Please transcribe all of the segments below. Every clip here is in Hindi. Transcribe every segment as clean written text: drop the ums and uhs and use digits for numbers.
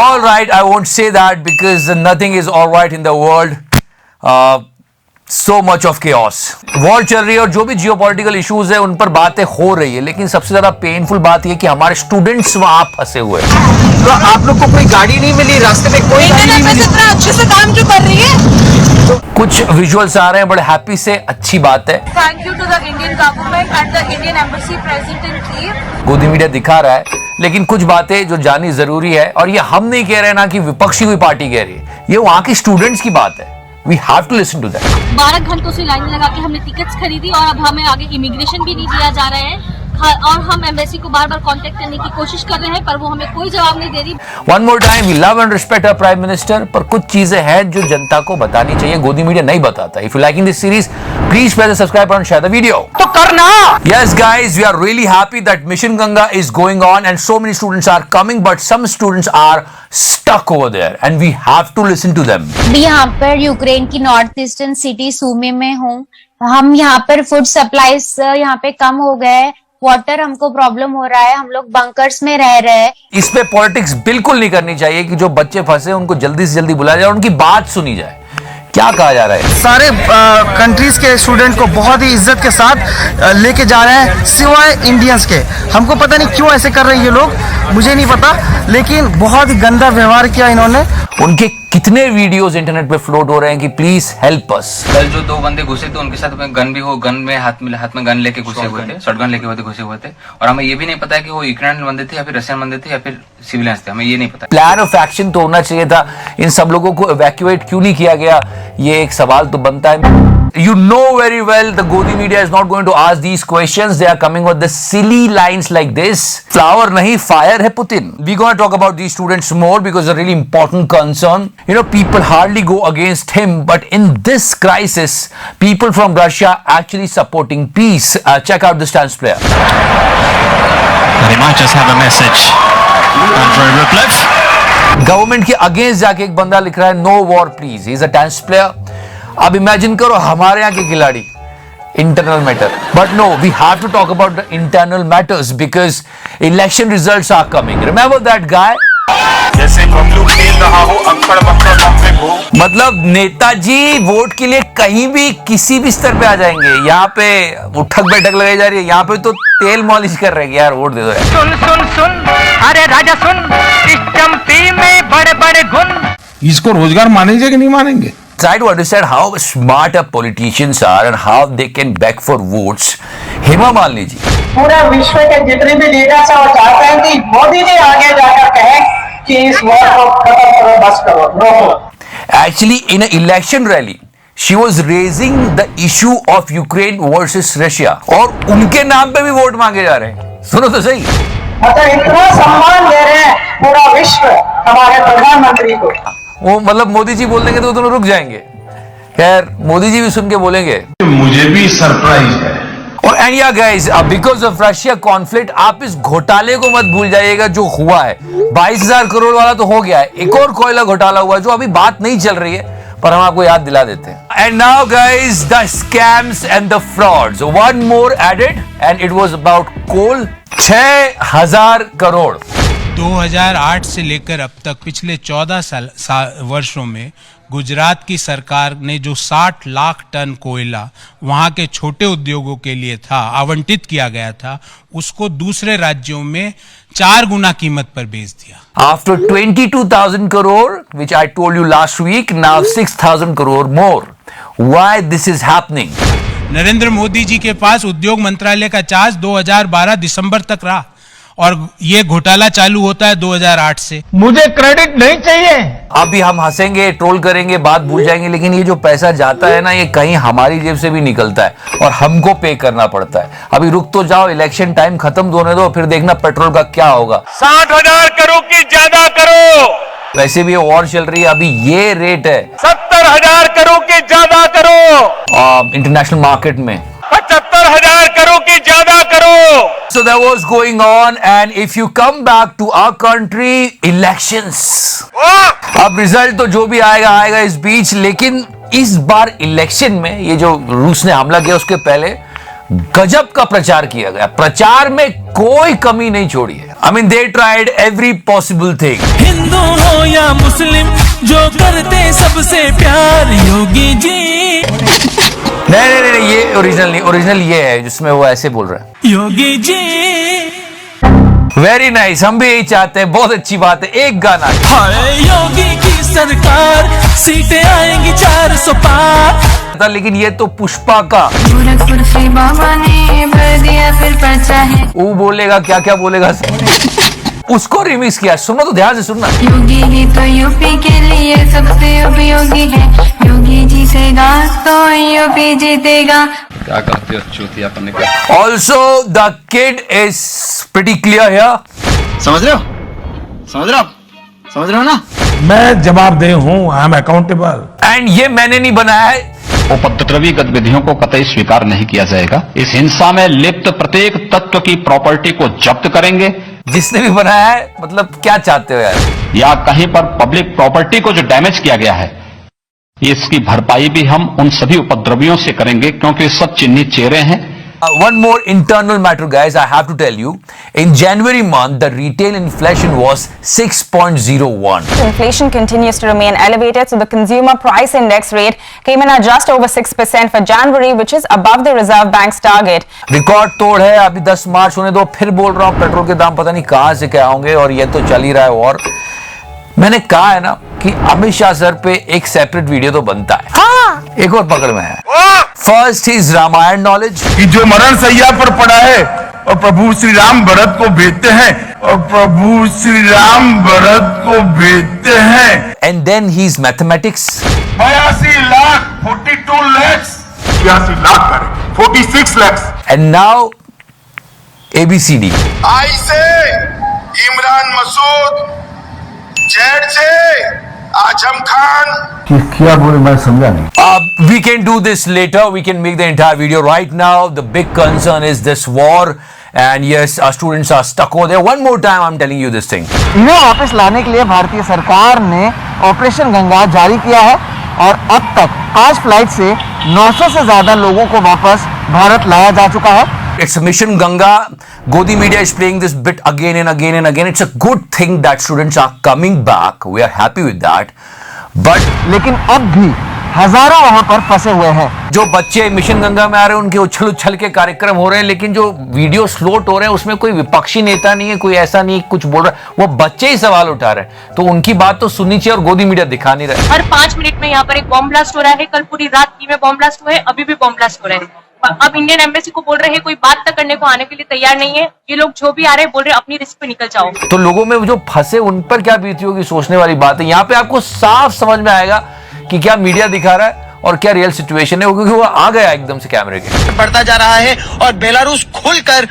All right, I won't say that because nothing is all right in the world. So much of chaos. War चल रही है और जो भी जियोपॉलिटिकल इश्यूज है उन पर बातें हो रही है, लेकिन सबसे ज्यादा पेनफुल बात यह कि हमारे स्टूडेंट्स वहां फंसे हुए हैं। तो आप लोग को कोई गाड़ी नहीं मिली, रास्ते में कोई गाड़ी नहीं मिली? इतना अच्छे से काम जो कर रही है। तो कुछ विजुअल्स आ रहे हैं, बड़े हैप्पी से, अच्छी बात है। Thank you to the Indian government and the Indian embassy present in Kyiv. Godi media दिखा रहा है, लेकिन कुछ बातें जो जाननी जरूरी है, और ये हम नहीं कह रहे ना कि विपक्षी कोई पार्टी कह रही है, ये वहां के स्टूडेंट्स की बात है। We have to listen to that. 12 घंटों से लाइन लगा के हमने टिकट्स खरीदी और अब हमें आगे इमिग्रेशन भी नहीं दिया जा रहा है, और हम एम्बेसी को बार बार कांटेक्ट करने की कोशिश कर रहे हैं पर वो हमें कोई जवाब नहीं दे रही। One more time, we love and respect our Prime Minister, पर कुछ चीजें हैं जो जनता को बतानी चाहिए, गोदी मीडिया नहीं बताता। If you liking this series, please press the subscribe button and share the video. तो करना। Yes guys, we are really happy that Mission Ganga is going on and so many students are coming, but some students are stuck over there and we have to listen to them. भी यहाँ पर यूक्रेन की नॉर्थ ईस्टर्न सिटी सूमी में हूँ। हम यहाँ पर फूड सप्लाईज यहाँ पे कम हो गए, वाटर हमको प्रॉब्लम हो रहा है, हम लोग बंकर्स में रह रहे हैं। इस पे पॉलिटिक्स बिल्कुल नहीं करनी चाहिए कि जो बच्चे फंसे उनको जल्दी से जल्दी बुलाया जाए और उनकी बात सुनी जाए। क्या कहा जा रहा है? सारे कंट्रीज के स्टूडेंट को बहुत ही इज्जत के साथ लेके जा रहे हैं, सिवाय इंडियंस के। हमको पता नहीं क्यों ऐसे कर रहे हैं ये लोग, मुझे नहीं पता, लेकिन बहुत ही गंदा व्यवहार किया इन्होंने। उनके कितने वीडियोस इंटरनेट पे फ्लोट हो रहे हैं कि प्लीज हेल्प अस। कल जो 2 बंदे घुसे थे उनके साथ में गन भी हो, गन में हाथ में गन लेके घुसे हुए थे, शॉटगन लेके घुसे हुए थे, और हमें ये भी नहीं पता है कि वो यूक्रेन बंदे थे या फिर रशियन बंदे थे या फिर सिविलियंस थे, हमें ये नहीं पता। प्लान ऑफ एक्शन तो होना चाहिए था। इन सब लोगों को इवैक्यूएट क्यों नहीं किया गया, ये एक सवाल तो बनता है। You know very well the Godi media is not going to ask these questions. They are coming with the silly lines like this. Flower nahi, fire hai Putin. We're going to talk about these students more because it's a really important concern. You know, people hardly go against him, but in this crisis, people from Russia actually supporting peace. Check out this dance player. They might just have a message. Andrei Rublev. Government के अगेंस्ट जाके एक बंदा लिख रहा है no war please. He is a tennis player. अब इमेजिन करो हमारे यहाँ के खिलाड़ी, internal matter, but no, we have to talk about the internal matters because election results are coming. Remember that guy. जैसे बबलू खेल रहा हो अंकड़ बक्कड़ बम्बे घूम। मतलब नेताजी वोट के लिए कहीं भी किसी भी स्तर पे आ जाएंगे। यहाँ पे उठक बैठक लगाई जा रही है, यहाँ पे तो तेल मॉलिश कर रहे हैं यार, वोट दे दो यार। सुन सुन सुन, अरे राजा सुन, इस चंपी में बड़े बड़े गुण। इसको रोजगार मानेंगे कि नहीं मानेंगे? Try to understand how smart our politicians are and how they can beg for votes. Hema Malini ji, पूरे विश्व के जितने भी लीडर्स हैं वो चाहते हैं कि मोदी जी आगे जाकर कहें कि इस वॉर को खत्म करो, बस करो, रोको। actually in an election rally, she was raising the issue of Ukraine versus Russia और उनके नाम पे भी वोट मांगे जा रहे हैं। सुनो तो सही, मतलब इतना सम्मान दे रहे हैं पूरा विश्व हमारे प्रधानमंत्री को। वो मतलब मोदी जी बोल देंगे तो दोनों रुक जाएंगे। खैर, मोदी जी भी सुन के बोलेंगे। मुझे भी सरप्राइज है। और एंड या guys, because of Russia conflict, आप इस घोटाले को मत भूल जाइएगा जो हुआ है। 22,000 करोड़ वाला तो हो गया है, एक और कोयला घोटाला हुआ जो अभी बात नहीं चल रही है, पर हम आपको याद दिला देते हैं। And now guys, the scams and the frauds, one more added and it was about coal. 6,000 crore 2008 से लेकर अब तक पिछले 14 वर्षों में गुजरात की सरकार ने जो 60 लाख टन कोयला वहां के छोटे उद्योगों के लिए था आवंटित किया गया था, उसको दूसरे राज्यों में 4 गुना कीमत पर बेच दिया। After 22,000 crore, which I told you last week, now 6,000 crore more. Why this is happening? Narendra Modi ji के पास उद्योग मंत्रालय का चार्ज 2012 दिसंबर तक रहा और ये घोटाला चालू होता है 2008 से। मुझे क्रेडिट नहीं चाहिए। अभी हम हंसेंगे, ट्रोल करेंगे, बात भूल जाएंगे, लेकिन ये जो पैसा जाता है ना, ये कहीं हमारी जेब से भी निकलता है और हमको पे करना पड़ता है। अभी रुक तो जाओ, इलेक्शन टाइम खत्म होने दो, फिर देखना पेट्रोल का क्या होगा। 60,000 करो कि ज्यादा करो। वैसे भी ये वॉर चल रही है, अभी ये रेट है 70,000 करो कि ज्यादा करो। इंटरनेशनल मार्केट में 75,000 करो कि ज्यादा करो। So that was going on, and if you come back to our country, elections. अब रिजल्ट तो जो भी आएगा आएगा इस बीच, लेकिन इस बार इलेक्शन में ये जो रूस ने हमला किया उसके पहले गजब का प्रचार किया गया, प्रचार में कोई कमी नहीं छोड़ी है। I mean they tried every possible thing. Hindu हो या मुस्लिम जो करते सबसे प्यार योगी जी। नहीं, ये ओरिजिनल नहीं, ओरिजिनल ये है जिसमें वो ऐसे बोल रहे हैं, योगी जी। वेरी नाइस, हम भी यही चाहते हैं, बहुत अच्छी बात है। एक गाना, हाय योगी की सरकार, सीटें आएंगी 400 पार। लेकिन ये तो पुष्पा का, गोरखपुर से बाबा ने भर दिया फिर पर्चा है। वो बोलेगा क्या क्या बोलेगा, उसको रिमिक्स किया। सुनो तो ध्यान से सुनना। योगी ही तो यूपी के लिए सबसे उपयोगी है, योगी जीतेगा तो यूपी जीतेगा। क्या कहते हो चूतिया पन्ने का। Also, the kid is pretty clear here. समझ रहे हो, समझ रहे हो, समझ रहे हो ना। मैं जवाबदेह हूँ, आई एम अकाउंटेबल। एंड ये मैंने नहीं बनाया है। उपद्रवी गतिविधियों को कतई स्वीकार नहीं किया जाएगा। इस हिंसा में लिप्त प्रत्येक तत्व की प्रॉपर्टी को जब्त करेंगे। जिसने भी बनाया है, मतलब क्या चाहते हो यार? या कहीं पर पब्लिक प्रॉपर्टी को जो डैमेज किया गया है, इसकी भरपाई भी हम उन सभी उपद्रवियों से करेंगे, क्योंकि सब चिन्हित चेहरे हैं। One more internal matter, guys, I have to tell you. In January month, the retail inflation was 6.01. Inflation continues to remain elevated, so the consumer price index rate came in at just over 6% for January, which is above the Reserve Bank's target. Record तोड़ है। अभी 10 मार्च होने दो, फिर बोल रहा हूँ पेट्रोल के दाम पता नहीं कहां से क्या होंगे, और ये तो चल ही रहा है। और मैंने कहा है ना कि अमित शाह सर पे एक सेपरेट वीडियो तो बनता है। हाँ। एक और पकड़ में है। फर्स्ट इज रामायण नॉलेज, कि जो मरण सैया पर पड़ा है और प्रभु श्री राम भरत को भेजते हैं, और प्रभु श्री राम भरत को भेजते हैं। And then he is mathematics, 82 lakh 42 lakh 82 lakh कर 46 lakh. And now ABCD। I say Imran Masood, Z से आजम खान। क्या बोले मैं समझा नहीं। We can do this later. We can make the entire video. Right now, the big concern is this war, and yes, our students are stuck over there. One more time, I'm telling you this thing. इन्हें वापस लाने के लिए भारतीय सरकार ने ऑपरेशन गंगा जारी किया है, और अब तक 5 फ्लाइट से 900 से ज्यादा लोगों को वापस भारत लाया जा चुका है। It's Mission Ganga. Godi Media is playing this bit again and again and again. It's a good thing that students are coming back. We are happy with that. But लेकिन अब भी हजारों वहां पर फंसे हुए हैं। जो बच्चे मिशन गंगा में आ रहे हैं, उनके उछल उछल के कार्यक्रम हो रहे हैं, लेकिन जो वीडियो स्लोट हो रहे हैं उसमें कोई विपक्षी नेता नहीं है, कोई ऐसा नहीं कुछ बोल रहा है, वो बच्चे ही सवाल उठा रहे हैं। तो उनकी बात तो सुननी चाहिए, और गोदी मीडिया दिखा नहीं रहा है। हर 5 मिनट में यहाँ पर एक बॉम्ब ब्लास्ट हो रहा है। कल पूरी रात में बॉम्ब ब्लास्ट हुए, अभी भी बॉम्ब ब्लास्ट हो रहे हैं। अब इंडियन एम्बेसी को बोल रहे हैं, कोई बात तक करने को आने के लिए तैयार नहीं है। ये लोग जो भी आ रहे हैं बोल रहे हैं अपनी रिस्क पे निकल जाओ। तो लोगों में जो फंसे उन पर क्या बीती होगी, सोचने वाली बात है। यहाँ पे आपको साफ समझ में आएगा कि क्या मीडिया दिखा रहा है और क्या रियल सिचुएशन है, क्योंकि वो आ गया एकदम से कैमरे के। बढ़ता जा रहा है, और बेलारूस खुलकर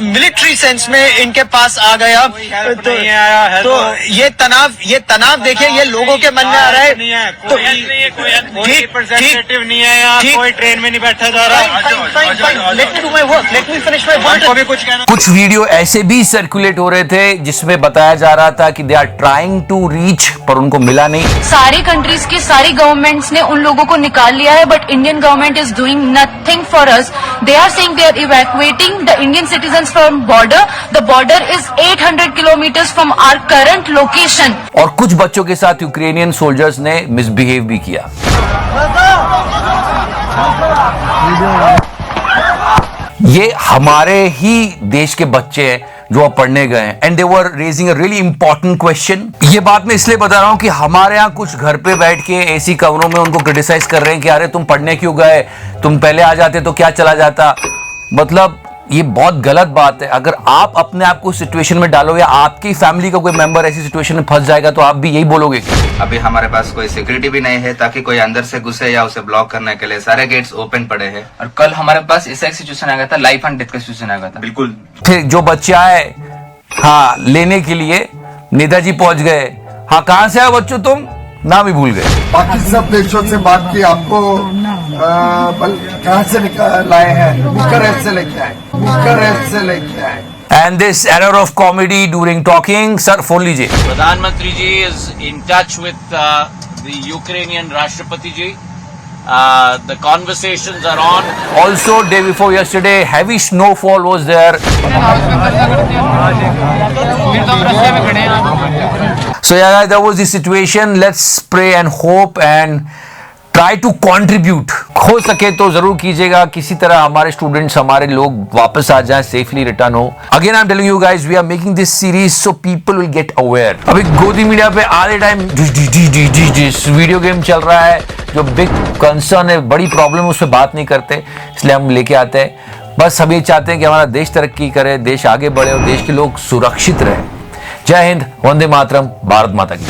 मिलिट्री सेंस में इनके पास आ गया। तो ये तनाव देखिए, ये लोगों के मन में आ रहा है। तो रिप्रेजेंटेटिव नहीं है यहाँ, कोई ट्रेन में नहीं बैठा जा रहा। कुछ वीडियो ऐसे भी सर्कुलेट हो रहे थे जिसमें बताया जा रहा था कि they are trying to reach, पर उनको मिला नहीं। सारी कंट्रीज के सारी गवर्नमेंट्स ने उन लोगों को निकाल लिया है, but Indian government is doing nothing for us. They are saying they are evacuating the Indian citizens from border. The border is 800 kilometres from our current location. और कुछ बच्चों के साथ यूक्रेनियन सोल्जर्स ने मिसबिहेव भी किया। ये हमारे ही देश के बच्चे हैं जो अब पढ़ने गए हैं, and they were raising a really important question. ये बात मैं इसलिए बता रहा हूं कि हमारे यहाँ कुछ घर पे बैठ के एसी कमरों में उनको क्रिटिसाइज कर रहे हैं कि अरे तुम पढ़ने क्यों गए, तुम पहले आ जाते तो क्या चला जाता। मतलब ये बहुत गलत बात है। अगर आप अपने आप को सिचुएशन में डालो, या आपकी फैमिली का कोई मेंबर ऐसी सिचुएशन में फंस जाएगा, तो आप भी यही बोलोगे। अभी हमारे पास कोई सिक्योरिटी भी नहीं है ताकि कोई अंदर से घुसे या उसे ब्लॉक करने के लिए सारे गेट्स ओपन पड़े हैं। और कल हमारे पास ऐसा एक सिचुएशन आ गया था, लाइफ एंड डेथ का सिचुएशन आ गया था। बिल्कुल। फिर जो बच्चे आए हाँ लेने के लिए, नेताजी पहुंच गए। हाँ कहां से आए बच्चों तुम, नाम ही भूल गए। बाकी सब देशों से बात की, आपको कहाँ से लाए हैं, बुखारेस्ट से लेके आए, बुखारेस्ट से लेके आए। And this error of comedy during talking, sir, phone लीजिए। प्रधानमंत्री जी is in touch with the Ukrainian राष्ट्रपति जी The conversations are on. Also, day before yesterday, heavy snowfall was there. So yeah, guys, that was the situation. Let's pray and hope and try to contribute. हो सके तो जरूर कीजिएगा, किसी तरह हमारे स्टूडेंट्स, हमारे लोग वापस आ जाएं, सेफली रिटर्न हो. Again I am telling you guys, we are making this series so people will get aware. अभी गोदी मीडिया पे आधे टाइम वीडियो गेम चल रहा है, जो बिग कंसर्न है, बड़ी प्रॉब्लम है, उस पर बात नहीं करते, इसलिए हम लेके आते हैं. बस हम ये चाहते हैं कि हमारा देश तरक्की करे, देश आगे बढ़े और देश के लोग सुरक्षित रहे. जय हिंद, वंदे मातरम, भारत माता की.